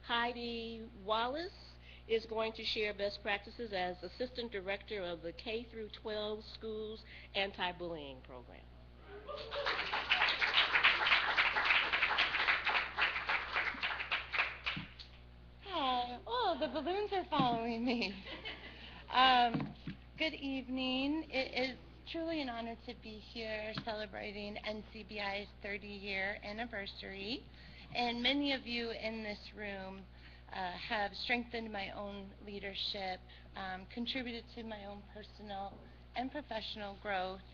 Heidi Wallace is going to share best practices as Assistant Director of the K through 12 Schools Anti-Bullying Program. Hi. Oh, the balloons are following me. Um, Good evening. It is truly an honor to be here celebrating NCBI's 30-year anniversary. And many of you in this room have strengthened my own leadership, contributed to my own personal and professional growth,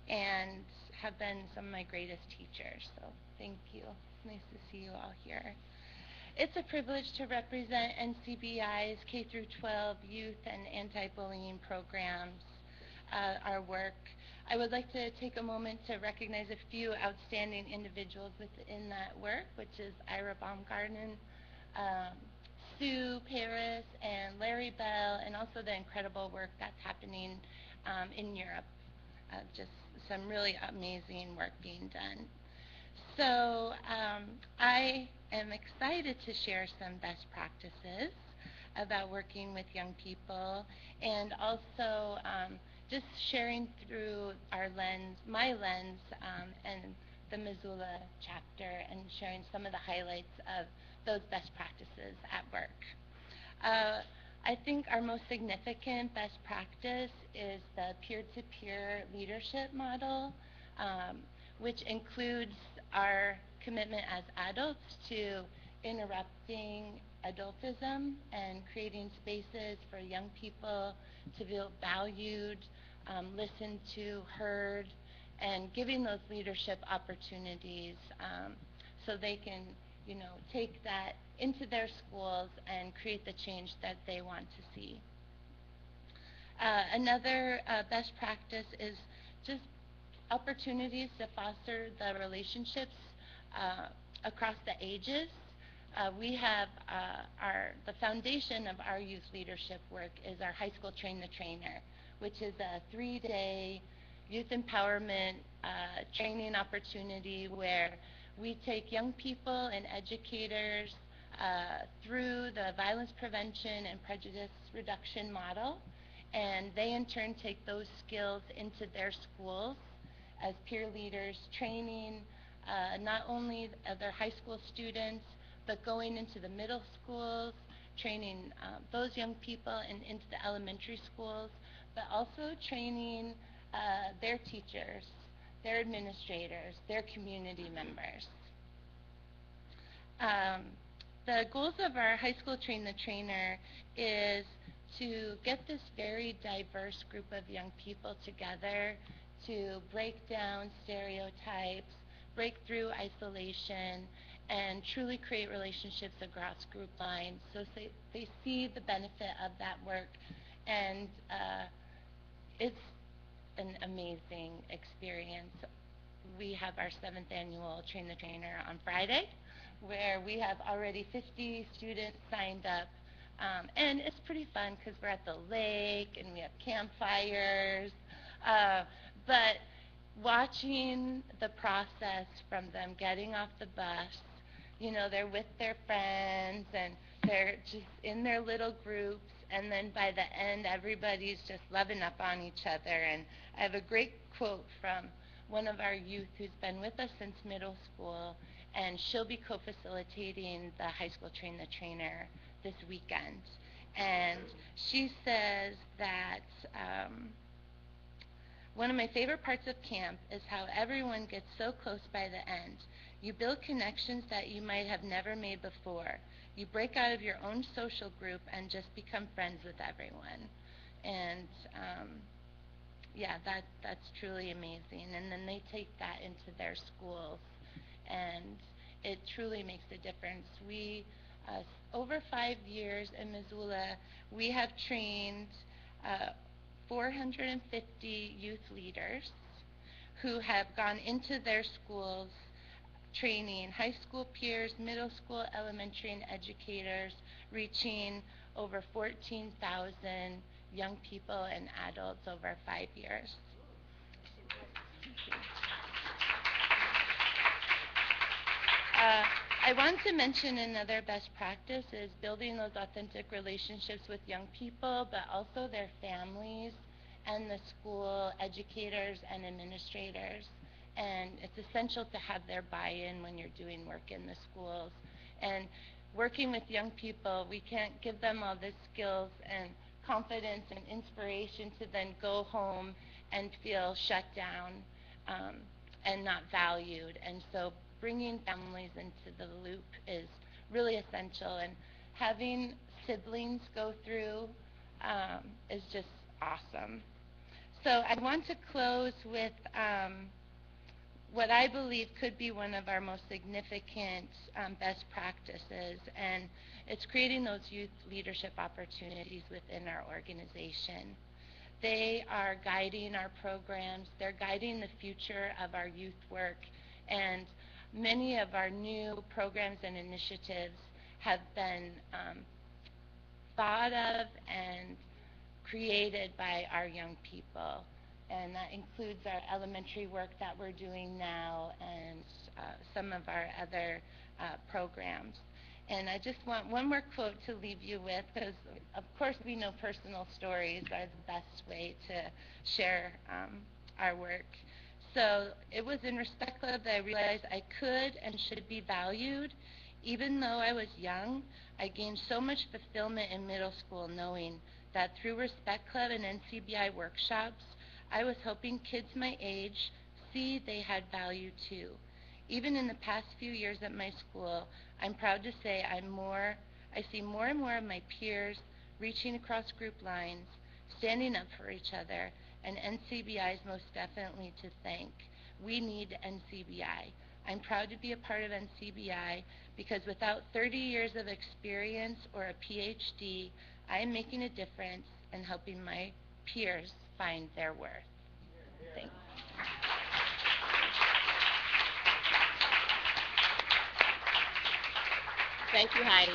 and have been some of my greatest teachers. So thank you. It's nice to see you all here. It's a privilege to represent NCBI's K through 12 youth and anti-bullying programs, our work. I would like to take a moment to recognize a few outstanding individuals within that work, which is Ira Baumgarten, um, Sue Paris, and Larry Bell, and also the incredible work that's happening in Europe. Just some really amazing work being done. So I am excited to share some best practices about working with young people, and also just sharing through our lens, my lens, and the Missoula chapter, and sharing some of the highlights of those best practices at work. Uh, I think our most significant best practice is the peer-to-peer leadership model, um, which includes our commitment as adults to interrupting adultism and creating spaces for young people to feel valued, listened to, heard, and giving those leadership opportunities so they can, take that into their schools and create the change that they want to see. Another best practice is just opportunities to foster the relationships across the ages. We have the foundation of our youth leadership work is our high school Train the Trainer, which is a 3-day youth empowerment training opportunity where we take young people and educators through the violence prevention and prejudice reduction model, and they in turn take those skills into their schools as peer leaders, training not only their high school students, but going into the middle schools, training those young people and into the elementary schools, but also training their teachers, their administrators, their community members. Um, the goals of our high school Train the Trainer is to get this very diverse group of young people together to break down stereotypes, break through isolation, and truly create relationships across group lines so they see the benefit of that work. And it's an amazing experience. We have our 7th annual Train the Trainer on Friday, where we have already 50 students signed up. And it's pretty fun because we're at the lake and we have campfires. But watching the process from them getting off the bus, they're with their friends and they're just in their little groups, and then by the end, everybody's just loving up on each other. And I have a great quote from one of our youth who's been with us since middle school, and she'll be co-facilitating the high school Train the Trainer this weekend. And she says that one of my favorite parts of camp is how everyone gets so close by the end. You build connections that you might have never made before. You break out of your own social group and just become friends with everyone. And yeah, that's truly amazing. And then they take that into their schools, and it truly makes a difference. Over 5 years in Missoula, we have trained 450 youth leaders who have gone into their schools training high school peers, middle school, elementary, and educators, reaching over 14,000 young people and adults over 5 years. I want to mention another best practice is building those authentic relationships with young people, but also their families and the school educators and administrators. And it's essential to have their buy-in when you're doing work in the schools. And working with young people, we can't give them all the skills and confidence and inspiration to then go home and feel shut down um, and not valued. And so bringing families into the loop is really essential. And having siblings go through is just awesome. So I want to close with what I believe could be one of our most significant best practices, and it's creating those youth leadership opportunities within our organization. They are guiding our programs, they're guiding the future of our youth work, and many of our new programs and initiatives have been thought of and created by our young people. And that includes our elementary work that we're doing now and some of our other programs. And I just want one more quote to leave you with, because of course we know personal stories are the best way to share our work. So it was in Respect Club that I realized I could and should be valued. Even though I was young, I gained so much fulfillment in middle school knowing that through Respect Club and NCBI workshops, I was helping kids my age see they had value too. Even in the past few years at my school, I'm proud to say I see more and more of my peers reaching across group lines, standing up for each other, and NCBI is most definitely to thank. We need NCBI. I'm proud to be a part of NCBI because without 30 years of experience or a PhD, I am making a difference and helping my peers find their worth. Thanks. Thank you, Heidi.